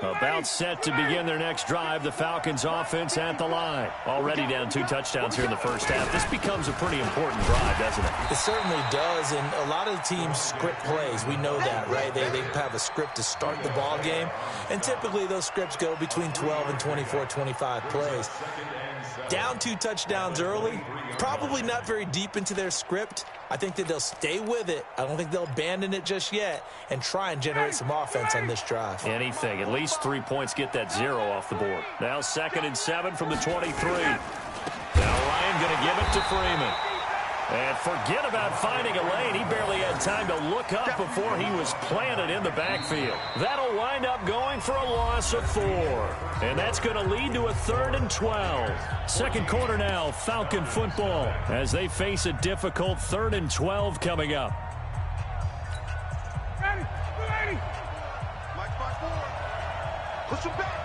About set to begin their next drive. The Falcons offense at the line. Already down 2 touchdowns here in the first half. This becomes a pretty important drive, doesn't it? It certainly does, and a lot of the teams script plays. We know that, right? They have a script to start the ball game, and typically those scripts go between 12 and 24, 25 plays. Down 2 touchdowns early, probably not very deep into their script. I think that they'll stay with it. I don't think they'll abandon it just yet and try and generate some offense on this drive. Anything. At least 3 points, get that 0 off the board. Now 2nd and 7 from the 23. Now Ryan going to give it to Freeman. And forget about finding a lane. He barely had time to look up before he was planted in the backfield. That'll wind up going for a loss of 4. And that's going to lead to a 3rd and 12. Second quarter now, Falcon football, as they face a difficult 3rd and 12 coming up. Ready. Push him back.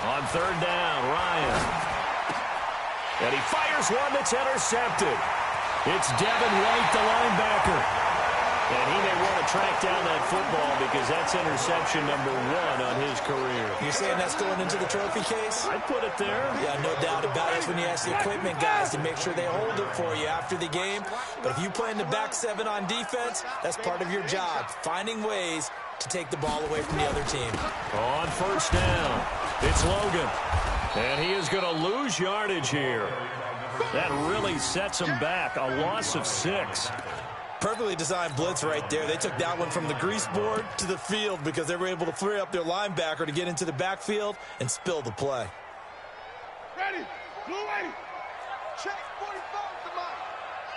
On 3rd down, Ryan. And he fires one that's intercepted. It's Devin White, the linebacker. And he may want to track down that football because that's interception number 1 on his career. You're saying that's going into the trophy case? I'd put it there. Yeah, no doubt about it. That's when you ask the equipment guys to make sure they hold it for you after the game. But if you play in the back 7 on defense, that's part of your job, finding ways to take the ball away from the other team. On 1st down, it's Logan. And he is going to lose yardage here. That really sets him back. A loss of 6. Perfectly designed blitz right there. They took that one from the grease board to the field because they were able to free up their linebacker to get into the backfield and spill the play. Ready. Blue ready. Check 45 to mine.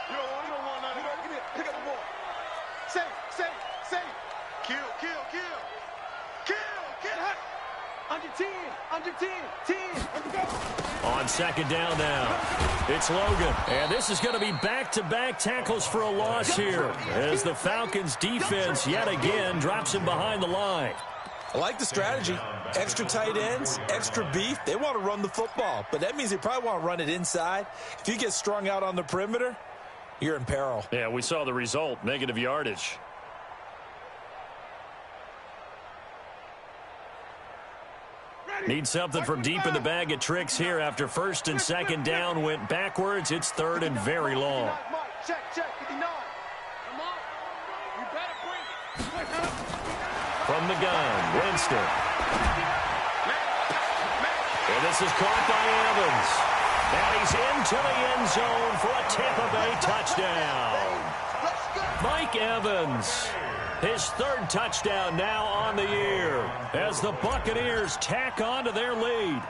You don't want nothing. Give me it. Pick up the ball. Say. Kill. Get hot. Under 10. 10. Let's go. On 2nd down now, it's Logan. And this is going to be back-to-back tackles for a loss here as the Falcons defense yet again drops him behind the line. I like the strategy. Extra tight ends, extra beef. They want to run the football, but that means they probably want to run it inside. If you get strung out on the perimeter, you're in peril. Yeah, we saw the result, negative yardage. Need something from deep in the bag of tricks here after 1st and 2nd down went backwards. It's 3rd and very long. Check, 59. Come on. You better bring it. From the gun, Winston. And this is caught by Evans. And he's into the end zone for a Tampa Bay touchdown. Mike Evans. His 3rd touchdown now on the year as the Buccaneers tack on to their lead.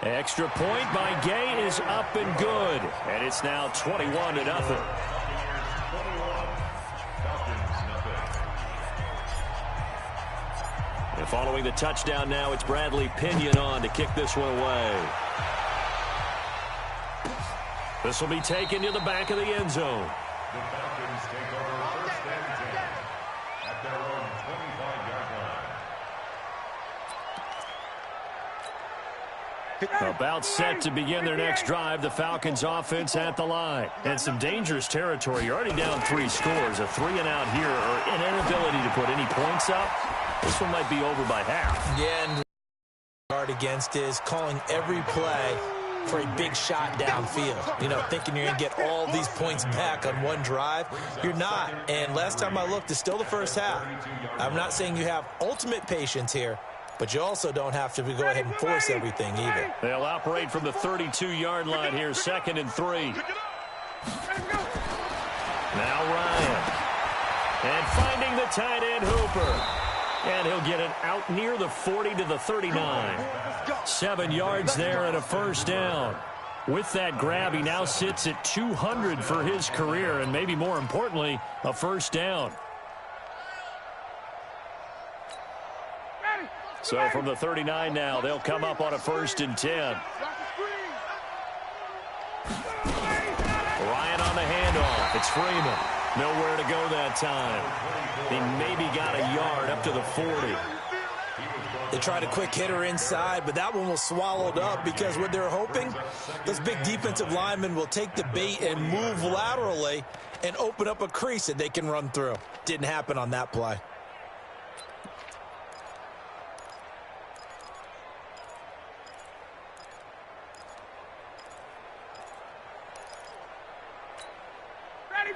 Extra point by Gay is up and good. And it's now 21-0. And following the touchdown now, it's Bradley Pinion on to kick this one away. This will be taken to the back of the end zone. The Falcons take over 1st and 10 at their own 25-yard line. About set to begin their next drive. The Falcons offense at the line. And some dangerous territory. You're already down 3 scores. A 3-and-out here or an inability to put any points up. This one might be over by half. Yeah, and guard against is calling every play for a big shot downfield. You know, thinking you're going to get all these points back on one drive. You're not. And last time I looked, it's still the first half. I'm not saying you have ultimate patience here, but you also don't have to go ahead and force everything either. They'll operate from the 32-yard line here, 2nd and 3. Now Ryan. And finding the tight end Hooper. And he'll get it out near the 40 to the 39. 7 yards there and a 1st down. With that grab, he now sits at 200 for his career, and maybe more importantly, a 1st down. So from the 39 now, they'll come up on a 1st and 10. Ryan on the handoff. It's Freeman. Nowhere to go that time. He maybe got a yard up to the 40. They tried a quick hitter inside, but that one was swallowed up because what they're hoping, those big defensive linemen will take the bait and move laterally and open up a crease that they can run through. Didn't happen on that play.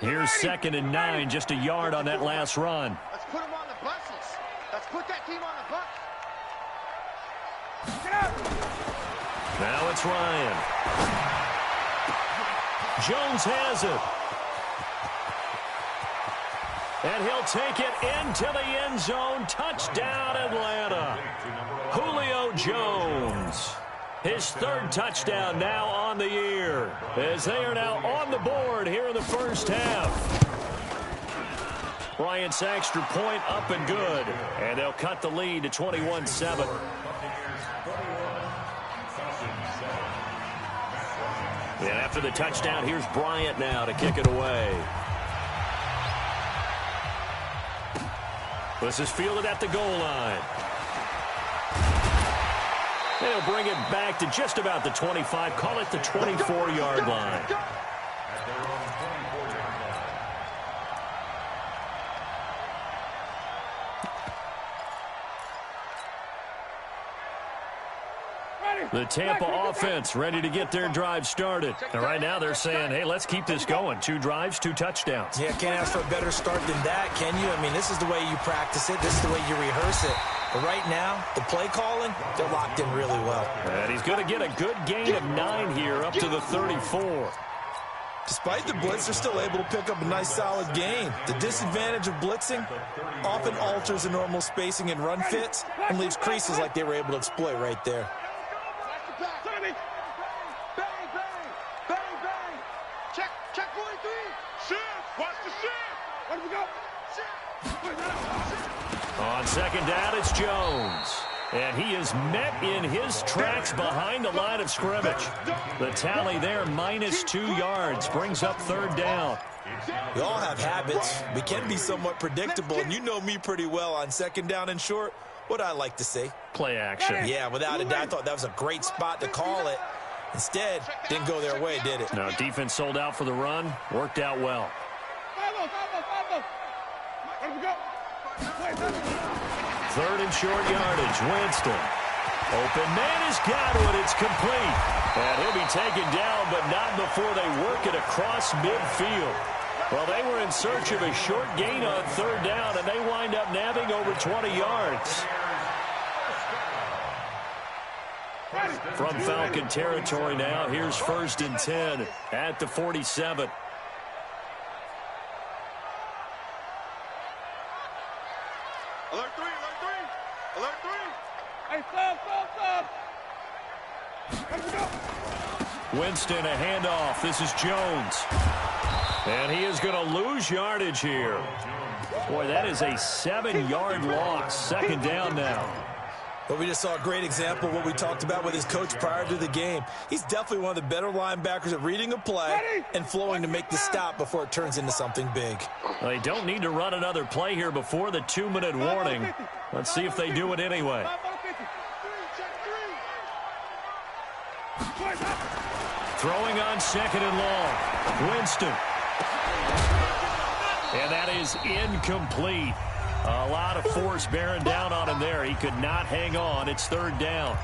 Here's 2nd and 9, just a yard on that last run. Let's put them on the buses. Let's put that team on the bus. Now it's Ryan. Jones has it. And he'll take it into the end zone. Touchdown, Atlanta. Julio Jones. His 3rd touchdown now on the year, as they are now on the board here in the first half. Bryant's extra point up and good, and they'll cut the lead to 21-7. And after the touchdown, here's Bryant now to kick it away. This is fielded at the goal line. They'll bring it back to just about the 25, call it the 24-yard line. The Tampa offense ready to get their drive started. And right now they're saying, hey, let's keep this going. 2 drives, 2 touchdowns. Yeah, can't ask for a better start than that, can you? I mean, this is the way you practice it. This is the way you rehearse it. But right now, the play calling, they're locked in really well. And he's going to get a good gain of 9 here up to the 34. Despite the blitz, they're still able to pick up a nice, solid gain. The disadvantage of blitzing often alters the normal spacing and run fits and leaves creases like they were able to exploit right there. Check 43. Shift. Watch the shift. Where do we go? On 2nd down, it's Jones. And he is met in his tracks behind the line of scrimmage. The tally there, -2 yards, brings up 3rd down. We all have habits. We can be somewhat predictable, and you know me pretty well on 2nd down and short. What I like to see. Play action. Yeah, without a doubt, I thought that was a great spot to call it. Instead, didn't go their way, did it? No, defense sold out for the run. Worked out well. 3rd and short yardage. Winston. Open man has got it. It's complete. And he'll be taken down, but not before they work it across midfield. Well, they were in search of a short gain on 3rd down, and they wind up nabbing over 20 yards. From Falcon territory now, here's 1st and 10 at the 47. Alert 3, alert 3. Alert 3. Hey, stop. Winston, a handoff. This is Jones. And he is going to lose yardage here. Boy, that is a 7-yard loss. 2nd down now. But we just saw a great example of what we talked about with his coach prior to the game. He's definitely one of the better linebackers at reading a play and flowing to make the stop before it turns into something big. Well, they don't need to run another play here before the 2-minute warning. Let's see if they do it anyway. Throwing on 2nd and long. Winston. And that is incomplete. A lot of force bearing down on him there. He could not hang on. It's 3rd down.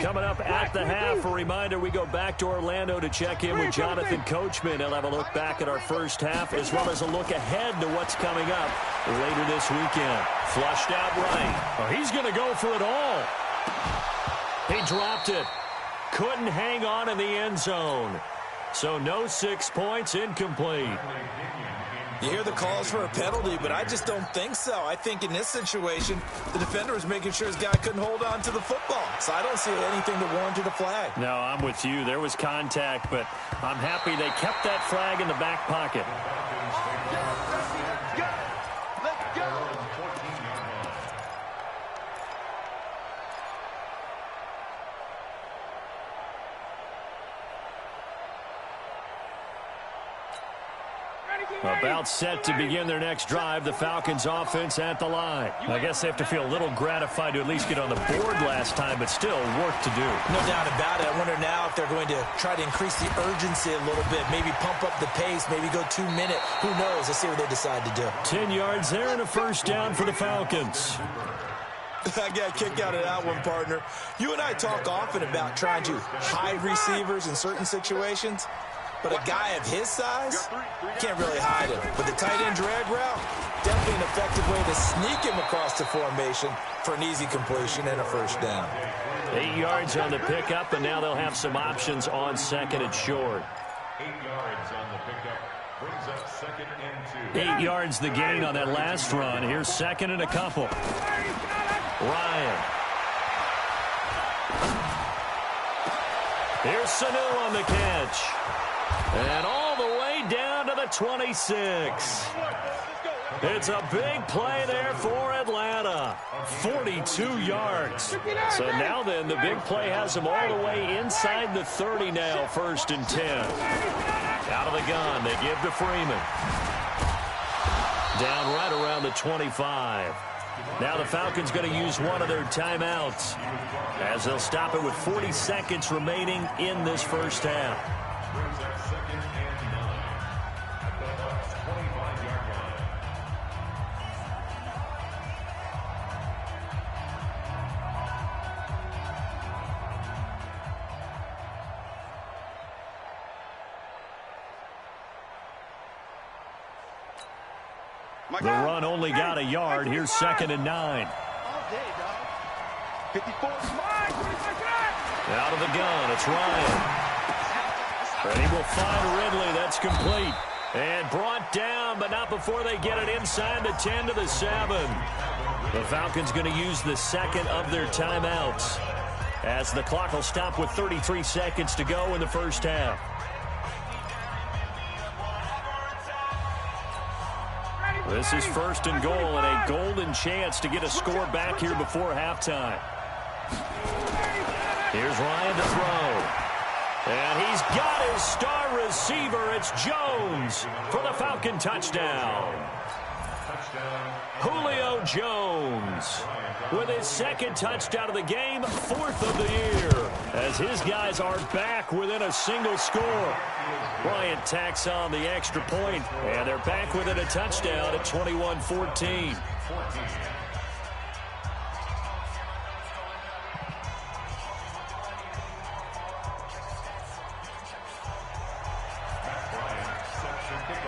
Coming up at the half, a reminder, we go back to Orlando to check in with Jonathan Coachman. He'll have a look back at our first half as well as a look ahead to what's coming up later this weekend. Flushed out right. Oh, he's going to go for it all. He dropped it. Couldn't hang on in the end zone. So no 6 points, incomplete. You hear the calls for a penalty, but I just don't think so. I think in this situation, the defender was making sure his guy couldn't hold on to the football. So I don't see anything that warranted a flag. No, I'm with you. There was contact, but I'm happy they kept that flag in the back pocket. Let's go. About set to begin their next drive, the Falcons offense at the line. I guess they have to feel a little gratified to at least get on the board last time, but still work to do. No doubt about it. I wonder now if they're going to try to increase the urgency a little bit, maybe pump up the pace, maybe go 2 minute. Who knows? Let's see what they decide to do. 10 yards there and a first down for the Falcons. I got a kick out of that one, partner. You and I talk often about trying to hide receivers in certain situations. But a guy of his size, can't really hide him. But the tight end drag route, definitely an effective way to sneak him across the formation for an easy completion and a first down. 8 yards on the pickup, and now they'll have some options on second and short. 8 yards on the pickup. Brings up second and 2. 8 yards the gain on that last run. Here's second and a couple. Ryan. Here's Sanu on the catch. And all the way down to the 26. It's a big play there for Atlanta. 42 yards. So now then, the big play has them all the way inside the 30 now, first and 10. Out of the gun, they give to Freeman. Down right around the 25. Now the Falcons going to use one of their timeouts as they'll stop it with 40 seconds remaining in this first half. The run only got a yard. Here's second and 9. All day, dog. 54. Out of the gun, it's Ryan. And he will find Ridley. That's complete. And brought down, but not before they get it inside the 10 to the 7. The Falcons going to use the second of their timeouts as the clock will stop with 33 seconds to go in the first half. This is first and goal and a golden chance to get a score back here before halftime. Here's Ryan to throw. And he's got his star receiver. It's Jones for the Falcon touchdown. Julio Jones with his second touchdown of the game, 4th of the year, as his guys are back within a single score. Bryant tacks on the extra point, and they're back within a touchdown at 21-14.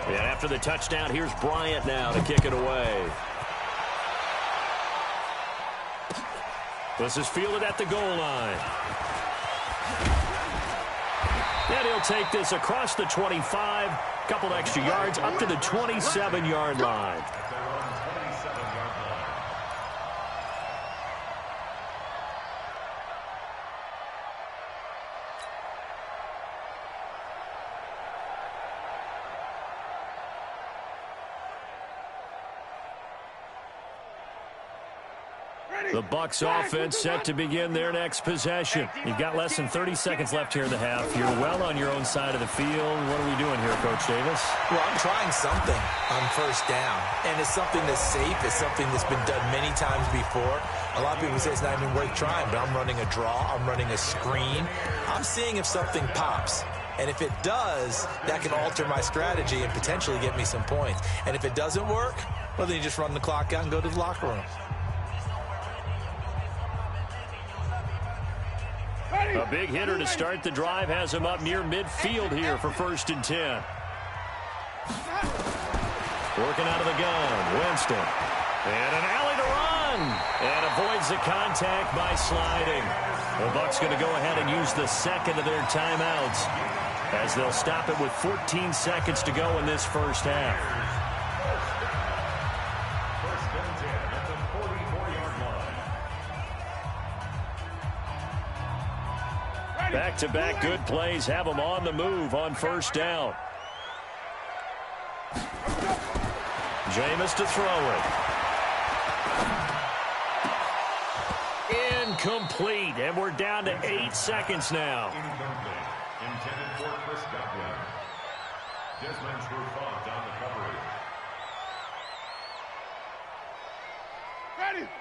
And after the touchdown, here's Bryant now to kick it away. This is fielded at the goal line. And he'll take this across the 25, couple extra yards, up to the 27-yard line. The BUCS offense set to begin their next possession. You've got less than 30 seconds left here in the half. You're well on your own side of the field. What are we doing here, Coach Davis? Well, I'm trying something on first down, and it's something that's safe. It's something that's been done many times before. A lot of people say it's not even worth trying, but I'm running a draw. I'm running a screen. I'm seeing if something pops. And if it does, that can alter my strategy and potentially get me some points. And if it doesn't work, well, then you just run the clock out and go to the locker room. A big hitter to start the drive has him up near midfield here for first and 10. Working out of the gun, Winston. And an alley to run. And avoids the contact by sliding. The BUCS going to go ahead and use the second of their timeouts as they'll stop it with 14 seconds to go in this first half. Back-to-back good plays have them on the move on first down. Jameis to throw it. Incomplete, and we're down to 8 seconds now.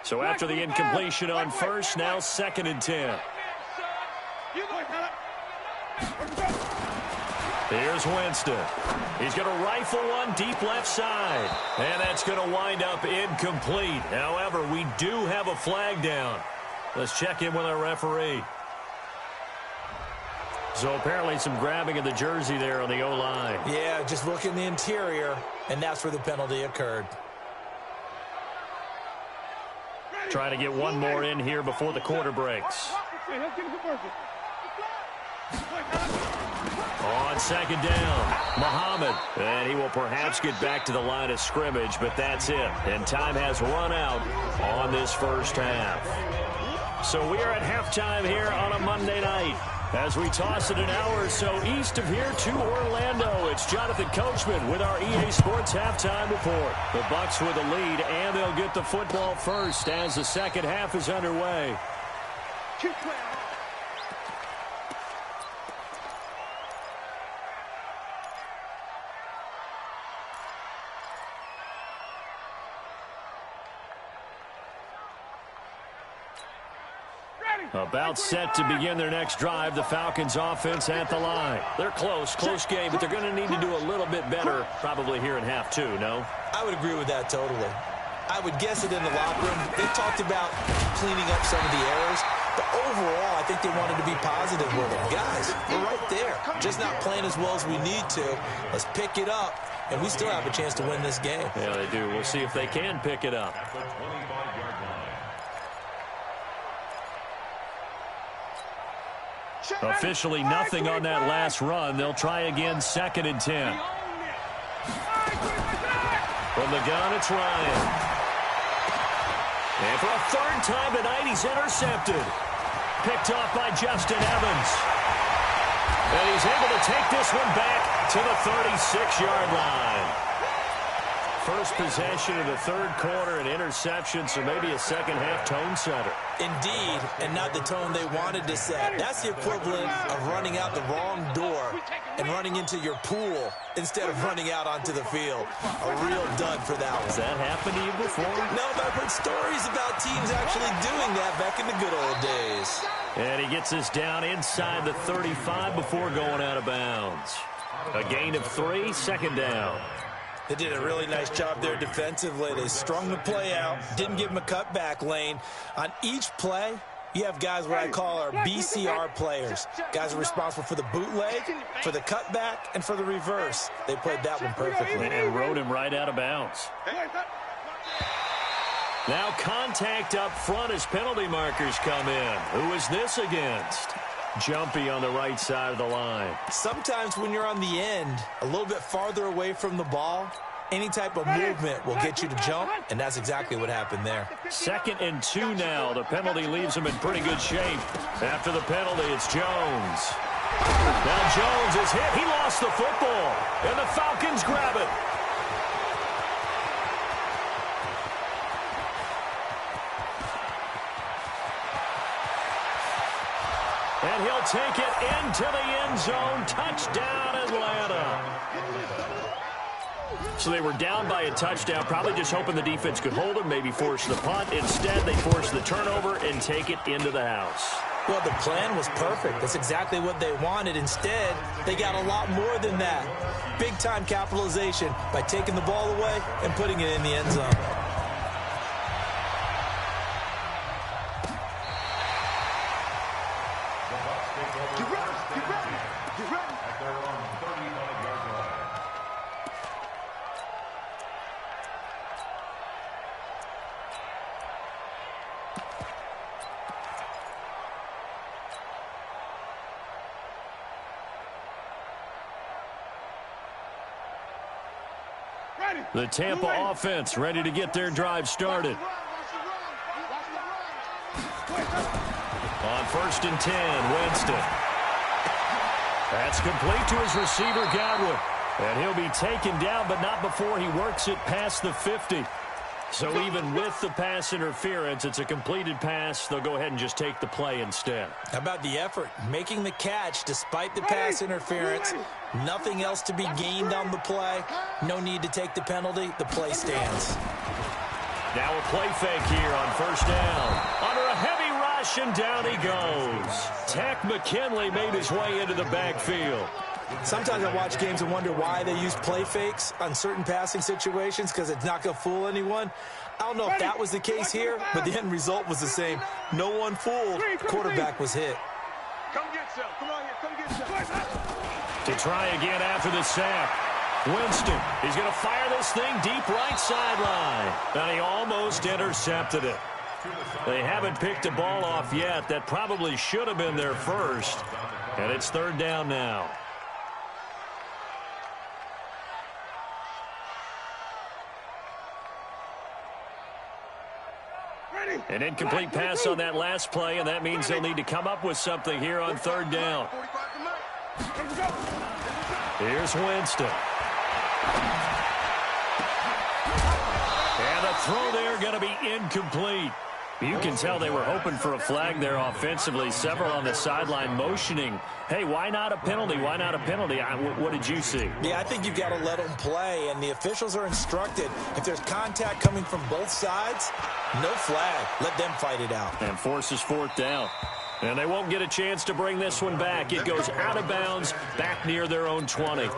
So after the incompletion on first, now 2nd and 10. Here's Winston. He's going to rifle one deep left side. And that's going to wind up incomplete. However, we do have a flag down. Let's check in with our referee. So apparently some grabbing of the jersey there on the O-line. Yeah, just look in the interior, and that's where the penalty occurred. Trying to get one more in here before the quarter breaks. On 2nd down, Muhammad. And he will perhaps get back to the line of scrimmage, but that's it. And time has run out on this first half. So we are at halftime here on a Monday night. As we toss it an hour or so east of here to Orlando, it's Jonathan Coachman with our EA Sports Halftime Report. The BUCS with the lead, and they'll get the football first as the second half is underway. Keep playing. About set to begin their next drive, the Falcons offense at the line. They're close game, but they're going to need to do a little bit better probably here in half two, no? I would agree with that totally. I would guess it in the locker room. They talked about cleaning up some of the errors, but overall, I think they wanted to be positive with them. Guys, we're right there. Just not playing as well as we need to. Let's pick it up, and we still have a chance to win this game. Yeah, they do. We'll see if they can pick it up. Officially nothing on that last run. They'll try again, 2nd and 10. From the gun, it's Ryan. And for a 3rd time tonight, he's intercepted. Picked off by Justin Evans. And he's able to take this one back to the 36-yard line. First possession of the 3rd quarter, an interception, so maybe a second-half tone setter. Indeed, and not the tone they wanted to set. That's the equivalent of running out the wrong door and running into your pool instead of running out onto the field. A real dud for that one. Has that happened to you before? No, but I've heard stories about teams actually doing that back in the good old days. And he gets this down inside the 35 before going out of bounds. A gain of 3, 2nd down. They did a really nice job there defensively. They strung the play out, didn't give him a cutback lane. On each play, you have guys what I call our BCR players. Guys are responsible for the bootleg, for the cutback, and for the reverse. They played that one perfectly. And rode him right out of bounds. Now contact up front as penalty markers come in. Who is this against? Jumpy on the right side of the line. Sometimes when you're on the end, a little bit farther away from the ball, any type of movement will get you to jump, and that's exactly what happened there. 2nd and 2 now. The penalty leaves him in pretty good shape. After the penalty, it's Jones. Now Jones is hit. He lost the football, and the Falcons grab it. And he'll take it into the end zone. Touchdown, Atlanta. So they were down by a touchdown, probably just hoping the defense could hold them, maybe force the punt. Instead, they force the turnover and take it into the house. Well, the plan was perfect. That's exactly what they wanted. Instead, they got a lot more than that. Big-time capitalization by taking the ball away and putting it in the end zone. The Tampa offense ready to get their drive started. On 1st and 10, Winston. That's complete to his receiver, Godwin. And he'll be taken down, but not before he works it past the 50. So even with the pass interference, it's a completed pass. They'll go ahead and just take the play instead. How about the effort? Making the catch despite the pass interference. Nothing else to be gained on the play. No need to take the penalty. The play stands. Now a play fake here on first down. Under a heavy rush, and down he goes. Tech McKinley made his way into the backfield. Sometimes I watch games and wonder why they use play fakes on certain passing situations, because it's not going to fool anyone. I don't know if that was the case here, but the end result was the same. No one fooled. Quarterback was hit. Come get some. Come on here. Come get some. To try again after the sack. Winston, he's going to fire this thing deep right sideline. And he almost intercepted it. They haven't picked a ball off yet. That probably should have been their first. And it's third down now. An incomplete pass on that last play, and that means they'll need to come up with something here on third down. Here's Winston. And the throw there going to be incomplete. You can tell they were hoping for a flag there offensively. Several on the sideline motioning, hey, why not a penalty? Why not a penalty? What did you see? Yeah, I think you've got to let them play, and the officials are instructed. If there's contact coming from both sides, no flag. Let them fight it out. And forces fourth down. And they won't get a chance to bring this one back. It goes out of bounds back near their own 20.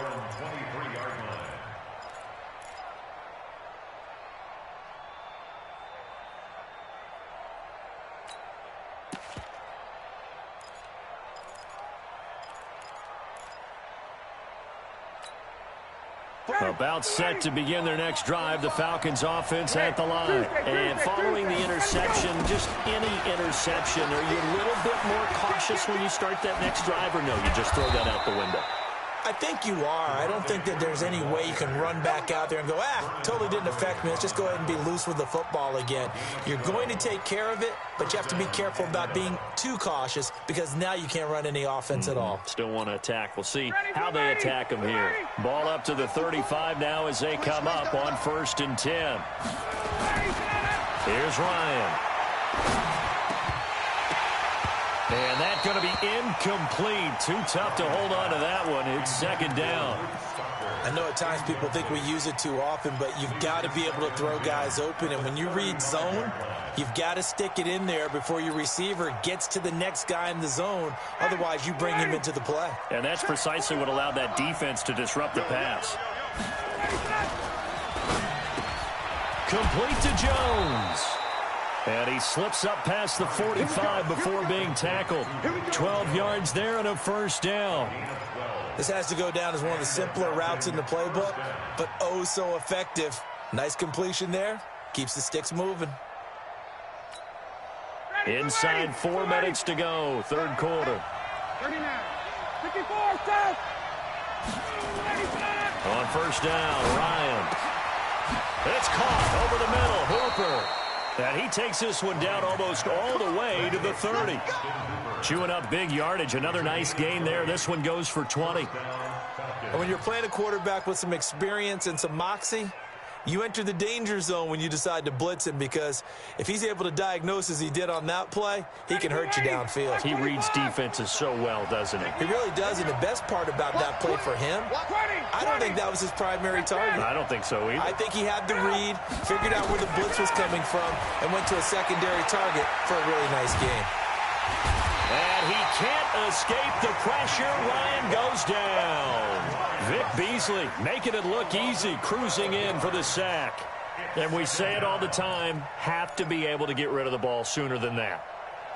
About set to begin their next drive. The Falcons offense at the line. And following the interception, just any interception, are you a little bit more cautious when you start that next drive, or no, you just throw that out the window? I think you are. I don't think that there's any way you can run back out there and go, totally didn't affect me. Let's just go ahead and be loose with the football again. You're going to take care of it, but you have to be careful about being too cautious, because now you can't run any offense at all. Still want to attack. We'll see how they attack them here. Ball up to the 35 now as they come up on 1st and 10. Here's Ryan. And that's going to be incomplete. Too tough to hold on to that one. It's second down. I know at times people think we use it too often, but you've got to be able to throw guys open. And when you read zone, you've got to stick it in there before your receiver gets to the next guy in the zone. Otherwise, you bring him into the play. And that's precisely what allowed that defense to disrupt the pass. Complete to Jones. And he slips up past the 45 before being tackled. 12 yards there and a first down. This has to go down as one of the simpler routes in the playbook, but oh so effective. Nice completion there. Keeps the sticks moving. Inside 4 minutes to go, third quarter. 39, 54, stop. On first down, Ryan. It's caught over the middle, Hooper. And he takes this one down almost all the way to the 30. Chewing up big yardage. Another nice gain there. This one goes for 20. And when you're playing a quarterback with some experience and some moxie, you enter the danger zone when you decide to blitz him, because if he's able to diagnose as he did on that play, he can hurt you downfield. He reads defenses so well, doesn't he? He really does, and the best part about that play for him, I don't think that was his primary target. I don't think so either. I think he had the read, figured out where the blitz was coming from, and went to a secondary target for a really nice game. And he can't escape the pressure. Ryan goes down. Vic Beasley making it look easy, cruising in for the sack. And we say it all the time, have to be able to get rid of the ball sooner than that.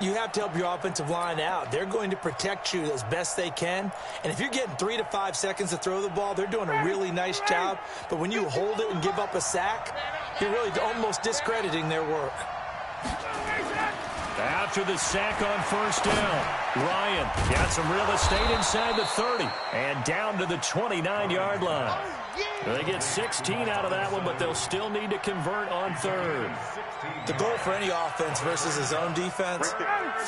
You have to help your offensive line out. They're going to protect you as best they can. And if you're getting 3 to 5 seconds to throw the ball, they're doing a really nice job. But when you hold it and give up a sack, you're really almost discrediting their work. After the sack on first down, Ryan got some real estate inside the 30 and down to the 29-yard line. They get 16 out of that one, but they'll still need to convert on third. The goal for any offense versus his own defense,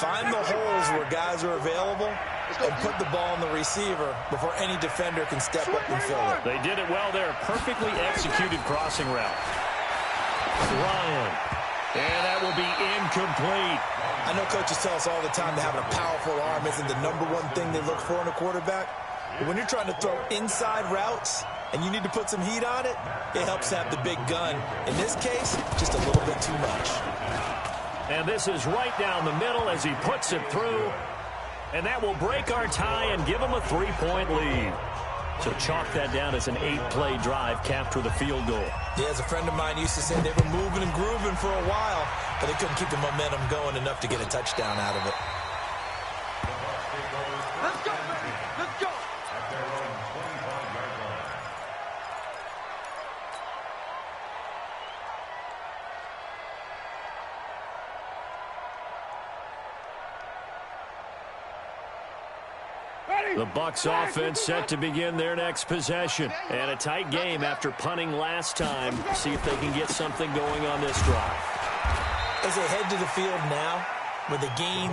find the holes where guys are available and put the ball on the receiver before any defender can step up and fill it. They did it well there. Perfectly executed crossing route. Ryan. And that will be incomplete. I know coaches tell us all the time that having a powerful arm isn't the #1 thing they look for in a quarterback. But when you're trying to throw inside routes and you need to put some heat on it, it helps to have the big gun. In this case, just a little bit too much. And this is right down the middle as he puts it through. And that will break our tie and give him a 3-point lead. So chalk that down as an 8-play drive capped with a field goal. Yeah, as a friend of mine used to say, they were moving and grooving for a while, but they couldn't keep the momentum going enough to get a touchdown out of it. Let's go, baby. Let's go. At their own 25-yard line. The BUCS offense set to begin their next possession. And a tight game after punting last time. See if they can get something going on this drive. As they head to the field now, with the game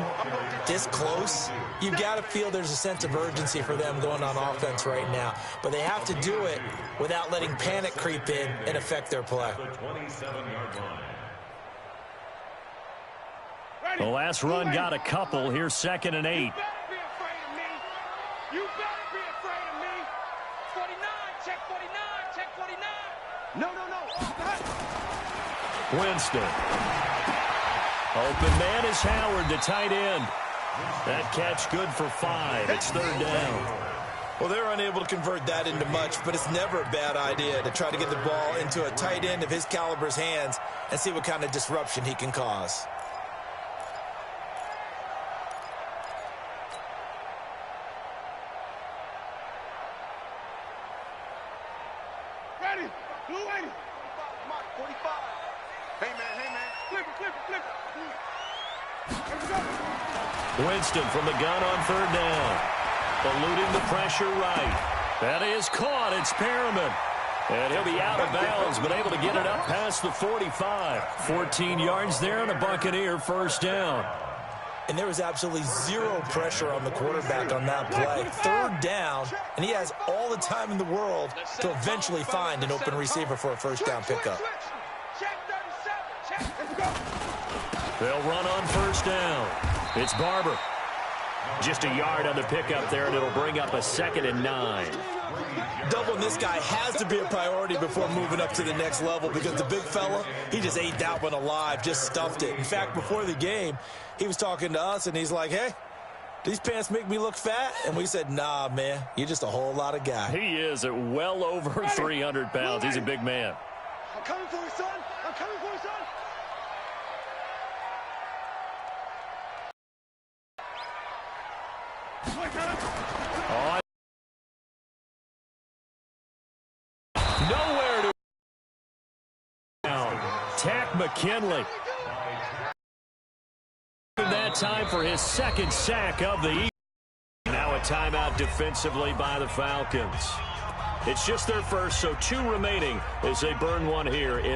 this close, you've got to feel there's a sense of urgency for them going on offense right now. But they have to do it without letting panic creep in and affect their play. The 27-yard line. The last run got a couple. Here's 2nd and 8. You better be afraid of me. 49, check 49, check 49. No. Winston. Open man is Howard, the tight end. That catch good for 5. It's 3rd down. Well, they're unable to convert that into much, but it's never a bad idea to try to get the ball into a tight end of his caliber's hands and see what kind of disruption he can cause. Ready? Blue 80. 45. Hey, man. Flip it. Here we go. Winston from the gun on 3rd down. Eluding the pressure right. That is caught. It's Perriman. And he'll be out of bounds, but able to get it up past the 45. 14 yards there and a Buccaneer 1st down. And there was absolutely zero pressure on the quarterback on that play. 3rd down, and he has all the time in the world to eventually find an open receiver for a 1st down pickup. Check 37. Let's go. They'll run on 1st down. It's Barber. Just a yard on the pickup there, and it'll bring up a 2nd and 9. Doubling this guy has to be a priority before moving up to the next level because the big fella, he just ate that one alive, just stuffed it. In fact, before the game, he was talking to us, and he's like, hey, these pants make me look fat? And we said, nah, man, you're just a whole lot of guy. He is at well over 300 pounds. He's a big man. I'm coming for you, son. I'm coming for you, son. Oh, nowhere to Tack McKinley. That time for his 2nd sack of the evening. Now a timeout defensively by the Falcons. It's just their first, so 2 remaining as they burn one here in